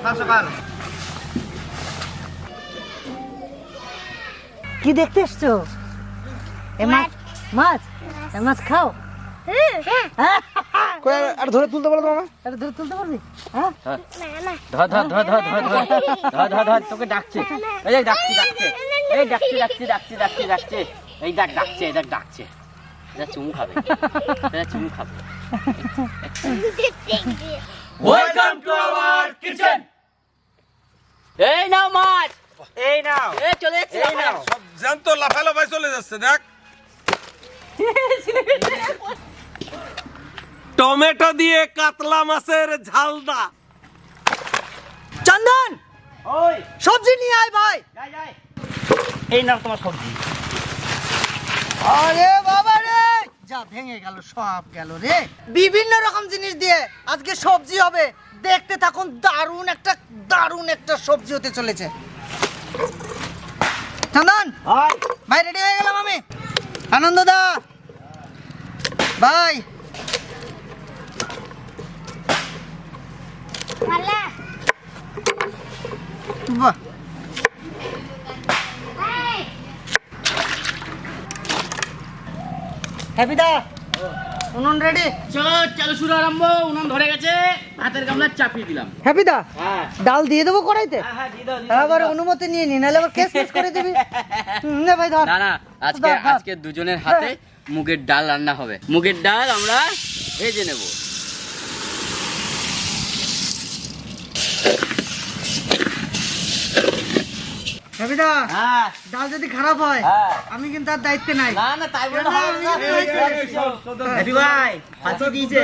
সকাল সকাল কি দেখতে এসছো? মাছ মাছ মাছ খাও। আর ধরে তুলতে বলো তোমাকে। আরে ধরে তুলতে পারবি? হ্যাঁ ধর ধর ধর ধর ধর ধর ধর ধর তোকে ডাকছে, এই ডাকছে ডাকছে, এই ডাকছে ডাকছে ডাকছে ডাকছে ডাকছে, এই ডাক ডাকছে, এই ডাক ডাকছে, এটা চুমু খাবে, এটা চুমু খাবে। Welcome to our kitchen. এই নাও মাছ, এই নাও, এই চলে যাচ্ছে, এই নাও। সব জ্যান্ত লাফালাফাই চলে যাচ্ছে দেখ। টমেটো দিয়ে কাতলা মাছের ঝালদা। চন্দন ওই সবজি নিয়ে আয় ভাই। যাই যাই, এই নাও তোমার সবজি। আরে বাবা রে, যা ভেঙে গেল, সব গেল রে। বিভিন্ন রকম জিনিস দিয়ে আজকে সবজি হবে, দেখতে থাকুন। দারুণ একটা সবজি হতে চলেছে। চন্দন ভাই রেডি হয়ে গেলাম আমি। আনন্দ দা ভাই, বাহ হ্যাপি দা, উনুন রেডি? চলো শুরু আরম্ভ। উনুন ধরে গেছে, ভাতের গামলা চাপিয়ে দিলাম। হ্যাপি দা, হ্যাঁ ডাল দিয়ে দেবো কড়াইতে? হ্যাঁ দিয়ে দাও। আবার অনুমতি নিয়ে নি, নাহলে আবার কেস করে দিবি। না ভাই ধর। না না, আজকে দুজনের হাতে মুগের ডাল রান্না হবে। মুগের ডাল আমরা ভেজে নেব। হ্যাপি দা, হ্যাঁ ডাল যদি খারাপ হয় হ্যাঁ, আমি কিন্তু আর দায়িত্বে নাই। না না তাই বলে হবে না। হ্যাপি ভাই ফাঁসি দিয়েছে।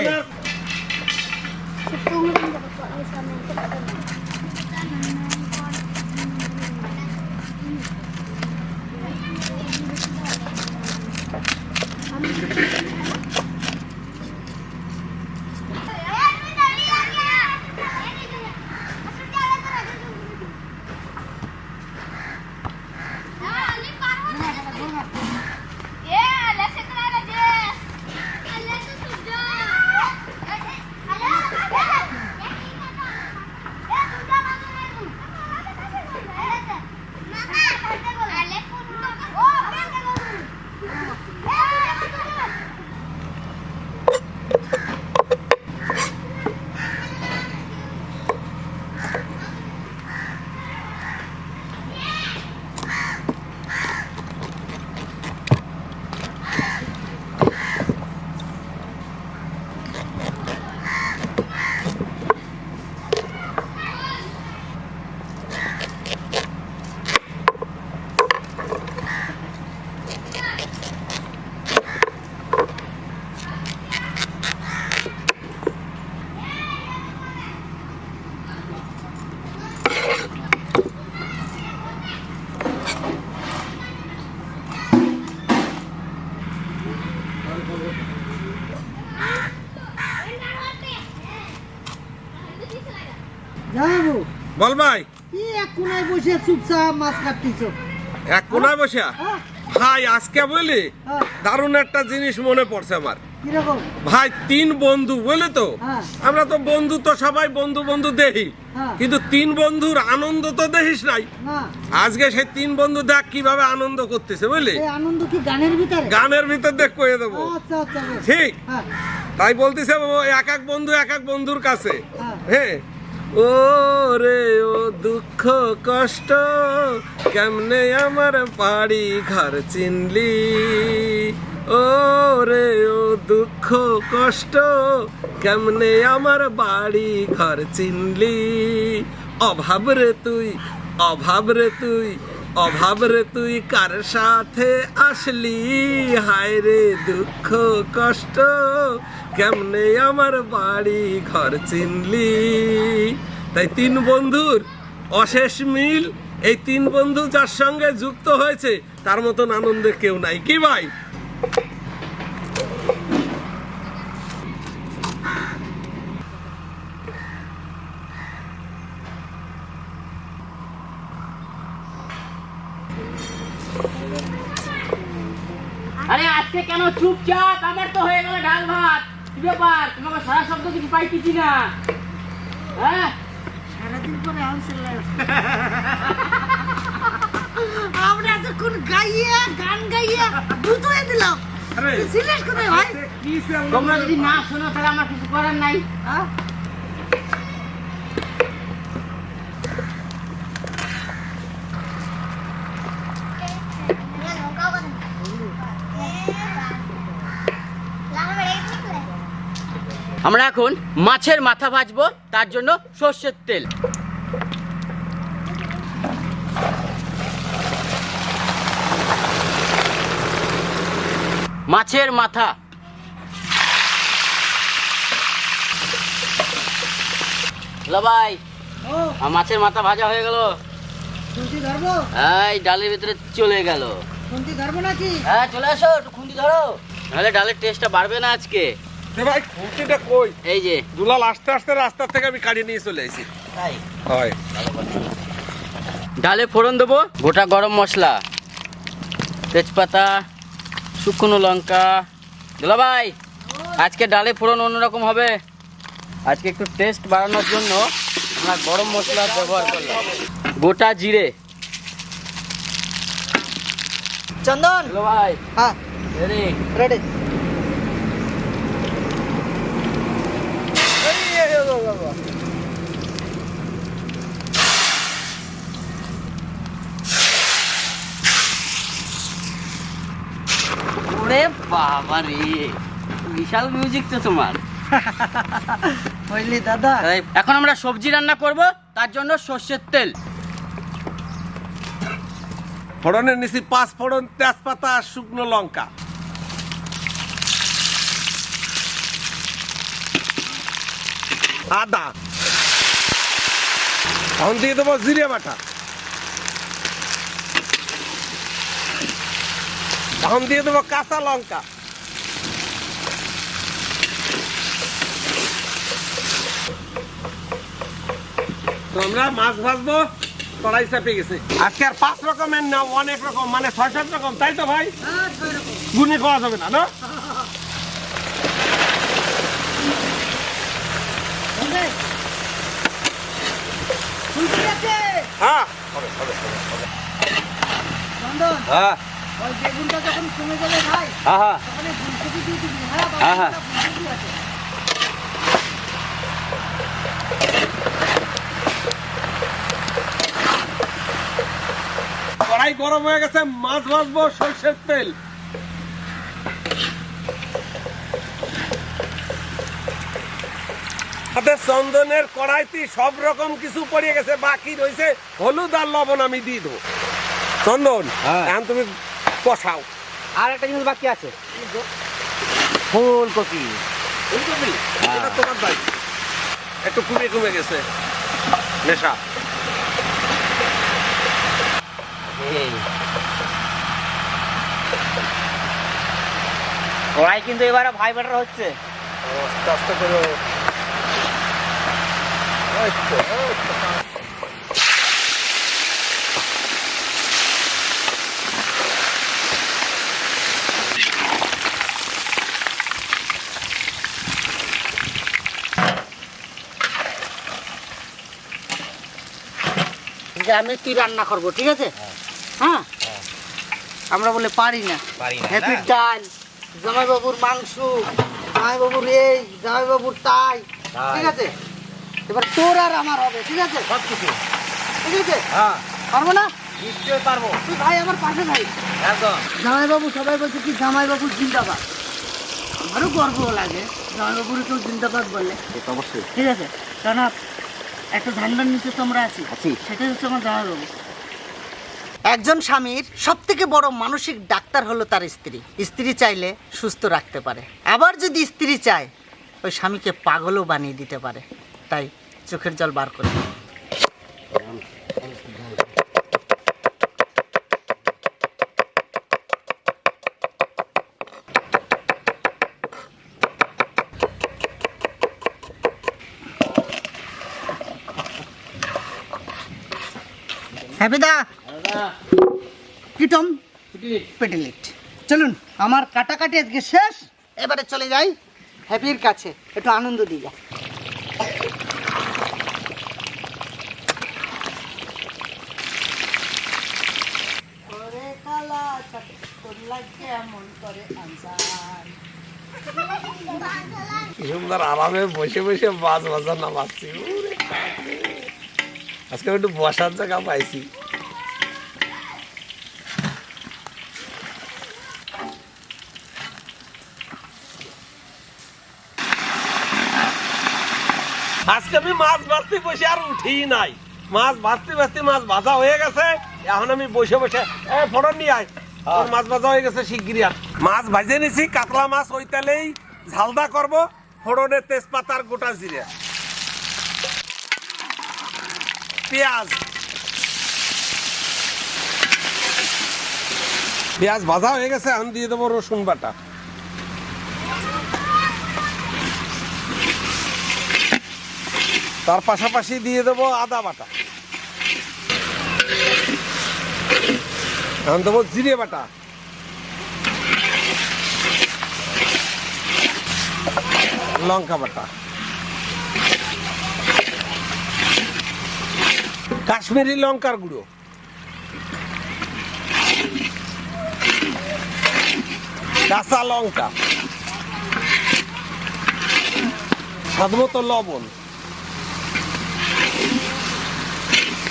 যাবো বল ভাই, কি এক কোনায় বসে চুপচাপ মাছ কাটতিছ? এক কোনায় বসে ভাই আজকে বলি হ্যাঁ। দারুণ একটা জিনিস মনে পড়ছে আমার। কিরকম? ভাই 3 বন্ধু বলে তো, হ্যাঁ। আমরা তো বন্ধু তো সবাই বন্ধু বন্ধু দেখি, হ্যাঁ। কিন্তু 3 বন্ধুর আনন্দ তো দেখিস নাই। না, আজকে সেই 3 বন্ধু দেখ কিভাবে আনন্দ করতেছে বুঝলি। এই আনন্দ কি গানের ভিতরে? গানের ভিতর দেখ কয়ে দেবো। আচ্ছা আচ্ছা বেশ। ঠিক হ্যাঁ তাই বলতেছে, এক এক বন্ধু এক এক বন্ধুর কাছে। হ্যাঁ। হ্যাঁ, ও রে ও দুঃখ কষ্ট কেমনে আমার বাড়ি ঘর চিনলি, ও রে ও দুঃখ কষ্ট কেমনে আমার বাড়ি ঘর চিনলি, অভাব রে তুই, অভাব রে তুই, অভাব রে তুই কার সাথে আসলি, হায় রে দুঃখ কষ্ট কেমনে আমার বাড়ি ঘর চিনলি। তাই 3 বন্ধুর অশেষ মিল। এই 3 বন্ধু যার সঙ্গে যুক্ত হয়েছে তার মতন আনন্দে কেউ নাই, কি ভাই? আরে আজকে কেন চুপচাপ? আমার তো হয়ে গেল ডাল ভাত। কি ব্যাপার, তোমাকে সারা শব্দ কিছু পাইতেছি না। হ্যাঁ সারাদিন পরে আমরা যখন গাইয়া গান গাইয়া দুধ হয়ে দিলাম। সিলেট কোথায় ভাই? তোমরা যদি না শোনো তাহলে আমার কিছু করার নাই। আমরা এখন মাছের মাথা ভাজবো, তার জন্য সর্ষের তেল। মাছের মাথা ভাই, মাছের মাথা ভাজা হয়ে গেল। এই ডালের ভিতরে চলে গেল। হ্যাঁ চলে আসো, একটু খুন্তি ধরো, নাহলে ডালের টেস্টটা বাড়বে না আজকে। ভাই খুঁটিটা কই? এই যে দুলাল আস্তে আস্তে রাস্তা থেকে আমি কাটিয়ে নিয়ে চলে আসি। হয় ডালে ফোড়ন দেবো, গোটা গরম মশলা, তেজপাতা, শুকনো লঙ্কা। দুলা ভাই, আজকে ডালে ফোড়ন অন্যরকম হবে। আজকে একটু টেস্ট বাড়ানোর জন্য আমরা গরম মশলা ব্যবহার করলাম। গোটা জিরে। চন্দন দুলা ভাই, হ্যাঁ রেডি? রেডি। ওরে বাবা রে, বিশাল মিউজিক তো তোমার। বুঝলি দাদা? এখন আমরা সবজি রান্না করব, তার জন্য সর্ষের তেল। ফোড়নের নিচে 5 ফোড়ন, তেজপাতা আর শুকনো লঙ্কা। আদা, এখন দিয়ে দেবো জিরে বাটা। এখন দিয়ে দেবো কাঁচা লঙ্কা। তো আমরা মাছ ভাজবো, কড়াই চাপে গেছে। আজকে আর 5 রকমের না, অনেক রকম, মানে 6-7 রকম, তাই তো ভাই? গুনে খাওয়া যাবে না, না? হ্যাঁ চন্দন, হ্যাঁ ওই বেগুনটা যখন কমে যাবে ভাই, হ্যাঁ তখন এই ফুলকপি দিয়ে দিবি। হ্যাঁ হ্যাঁ, হ্যাঁ। ফুলকপি আছে। কড়াই গরম হয়ে গেছে, মাছ ভাজবো, সরষের তেল। চন্দনের কড়াইতে সব রকম কিছু পড়ে গেছে, বাকি রয়েছে হলুদ আর লবণ। আমি দিয়ে দেবো। চন্দন, এখন তুমি কষাও। আর একটা জিনিস বাকি আছে, ফুলকপি। ফুলকপি এটা তোমার দায়িত্ব। একটু কমে গেছে নেশা। কড়াই কিন্তু এবারে ভাই বেটার হচ্ছে। আস্তে আস্তে করো। আমি তুই রান্না করবো, ঠিক আছে? হ্যাঁ, আমরা বলে পারি না। হ্যাপির ডাল, জামাইবাবুর মাংস, জামাইবাবুর এই, জামাইবাবুর তাই, ঠিক আছে? এবার তোর আর আমার হবে, ঠিক আছে? সব কিছু ঠিক আছে? হ্যাঁ পারবো না? নিশ্চয়ই পারবো, তুই ভাই আমার পাশে ভাই। একদম। জামাইবাবু সবাই বলছে কি জামাইবাবু জিন্দাবাদ। আমারও গর্ব লাগে জামাইবাবুর কেউ জিন্দাবাদ বলে, অবশ্যই। ঠিক আছে? কারণ একটা ঝান্ডার নিচে তো আমরা আছি, সেটাই হচ্ছে আমার জামাইবাবু। একজন স্বামীর সব থেকে বড় মানসিক ডাক্তার হলো তার স্ত্রী। স্ত্রী চাইলে সুস্থ রাখতে পারে, আবার যদি স্ত্রী চায় ওই স্বামীকে পাগলও বানিয়ে দিতে পারে। তাই চোখের জল বার করে হ্যাপিদা কিটম পেটেলিট। চলুন, আমার কাটাকাটি আজকে শেষ, এবারে চলে যাই হ্যাপির কাছে, একটু আনন্দ দিয়ে যা। কেমন করে আনসার। কি সুন্দর আরামে বসে বসে মাছ ভাজা নামাচ্ছি। আজকে একটু বসার জায়গা পাইছি। আজকে আমি মাছ ভাজতে বসে আর উঠি নাই। মাছ ভাজতে ভাজতে মাছ ভাজা হয়ে গেছে। এখন আমি বসে বসে ফোড়ন নিয়ে আয়, তোর মাছ ভাজা হয়ে গেছে শিগগিরি। মাছ ভাজে নিছি, কাতলা মাছ ওই তেলেই ঝালদা করব। ফোড়নের তেজপাতার গোটা জিরে, পেঁয়াজ, পেঁয়াজ ভাজা হয়ে গেছে। এখন দিয়ে দেবো রসুন বাটা, তার পাশাপাশি দিয়ে দেবো আদা বাটা, এখন দেবো জিরে বাটা, লঙ্কা বাটা, কাশ্মীরি লঙ্কার গুঁড়ো, কাঁচা লঙ্কা, স্বাদমতো লবণ,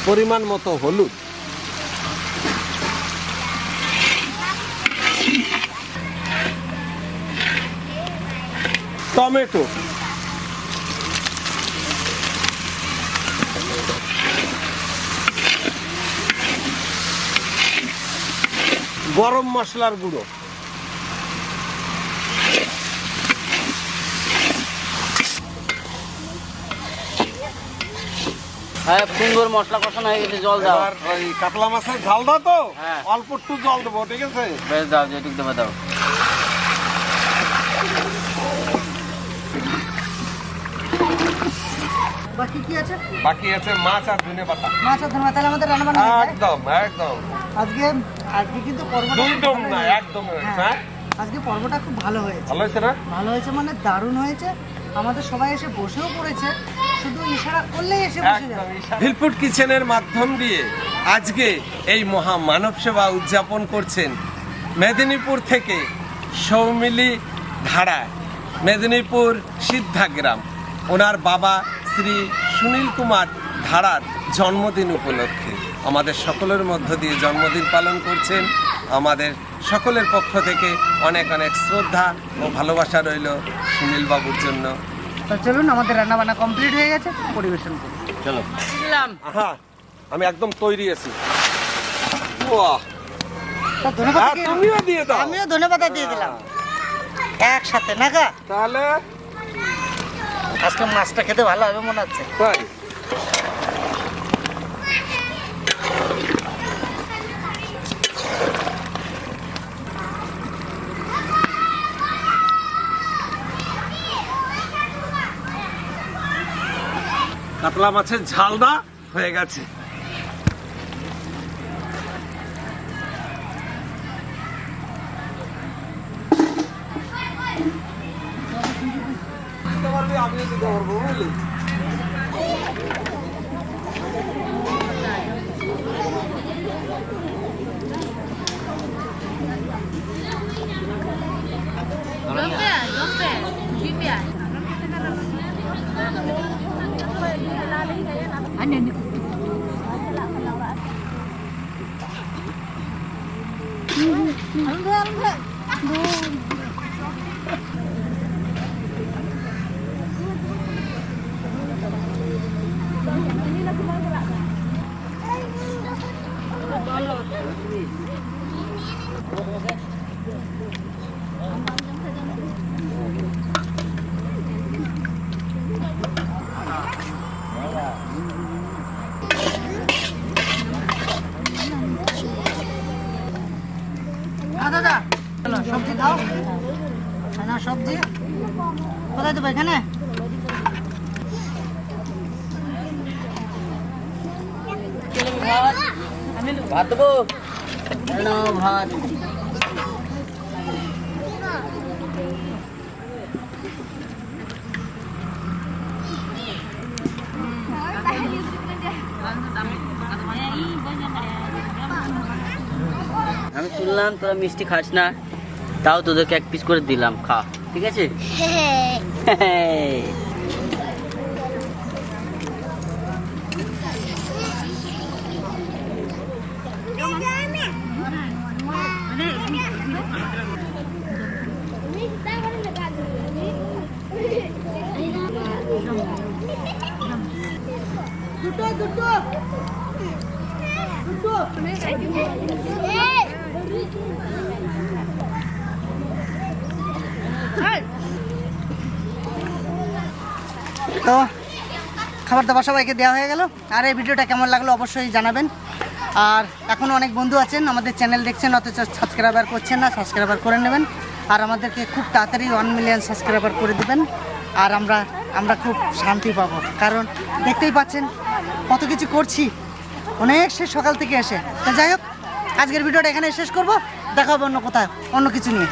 পরিমাণ মতো হলুদ, টমেটো, গরম মশলার গুঁড়ো, হ্যাঁ সুন্দর মশলা কষানো হয়ে গেছে, জল দাও। আর ওই কাতলা মাছের ঝাল দাও তো, হ্যাঁ। অল্প একটু জল দেবো, ঠিক আছে? বেশ দাও, যেটুক দেবে দাও। বাকি কি আছে? বাকি আছে মাছ আর ধনে পাতা। মাছ আর ধনে, তাহলে আমাদের রান্না বান্না হয়ে যায়। একদম একদম আজকে আজকে কিন্তু পর্বটা দুইদম খুব ভালো না, হয়েছে। একদম হ্যাঁ, হ্যাঁ। আজকে পর্বটা খুব ভালো হয়েছে। ভালো হয়েছে না? ভালো হয়েছে মানে দারুণ হয়েছে। আমাদের সবাই এসে বসেও পড়েছে, শুধু ইশারা করলেই এসে বসে যাবে। ভিলফুড কিচেনের মাধ্যম দিয়ে আজকে এই মহা মানব সেবা উদযাপন করছেন মেদিনীপুর থেকে সৌমিলি ধারা, মেদিনীপুর সিদ্ধাগ্রাম। ওনার বাবা শ্রী সুনীল কুমার ধারার জন্মদিন উপলক্ষে আমাদের সকলের মধ্য দিয়ে জন্মদিন পালন করছেন। আমাদের সকলের পক্ষ থেকে অনেক অনেক শ্রদ্ধা ও ভালোবাসা রইল সুনীল বাবুর জন্য। তো চলুন, আমাদের রান্না বান্না কমপ্লিট হয়ে গেছে, পরিবেশন করি। চলো দিলাম। আহা, আমি একদম তৈরি আছি। বাহ, তো ধন্যবাদ। তুমিও দিয়ে দাও। আমিও ধন্যবাদ দিয়ে দিলাম একসাথে না গা। তাহলে আজকে মাছটা খেতে ভালো হবে মনে হচ্ছে। তাই কাতলা মাছের ঝালদা হয়ে গেছে। আমিও দিতে পারবো, বুঝলি? দাদা সবজি দাও না, সবজি কোথায় দেবো? এখানে ভাত দেবো, ভাত। আমি শুরু জানলাম তোরা মিষ্টি খাস না, তাও তোদেরকে 1 পিস করে দিলাম, খা, ঠিক আছে? তো খাবার দাবার সবাইকে দেওয়া হয়ে গেল। আর এই ভিডিওটা কেমন লাগলো অবশ্যই জানাবেন। আর এখনও অনেক বন্ধু আছেন আমাদের চ্যানেল দেখছেন অথচ সাবস্ক্রাইবার করছেন না, সাবস্ক্রাইবার করে নেবেন। আর আমাদেরকে খুব তাড়াতাড়ি 1 মিলিয়ন সাবস্ক্রাইবার করে দেবেন। আর আমরা খুব শান্তি পাবো, কারণ দেখতেই পাচ্ছেন কত কিছু করছি অনেক সকাল থেকে এসে। তো যাই হোক, আজকের ভিডিওটা এখানে শেষ করব, দেখা হবে অন্য কোথাও অন্য কিছু নিয়ে।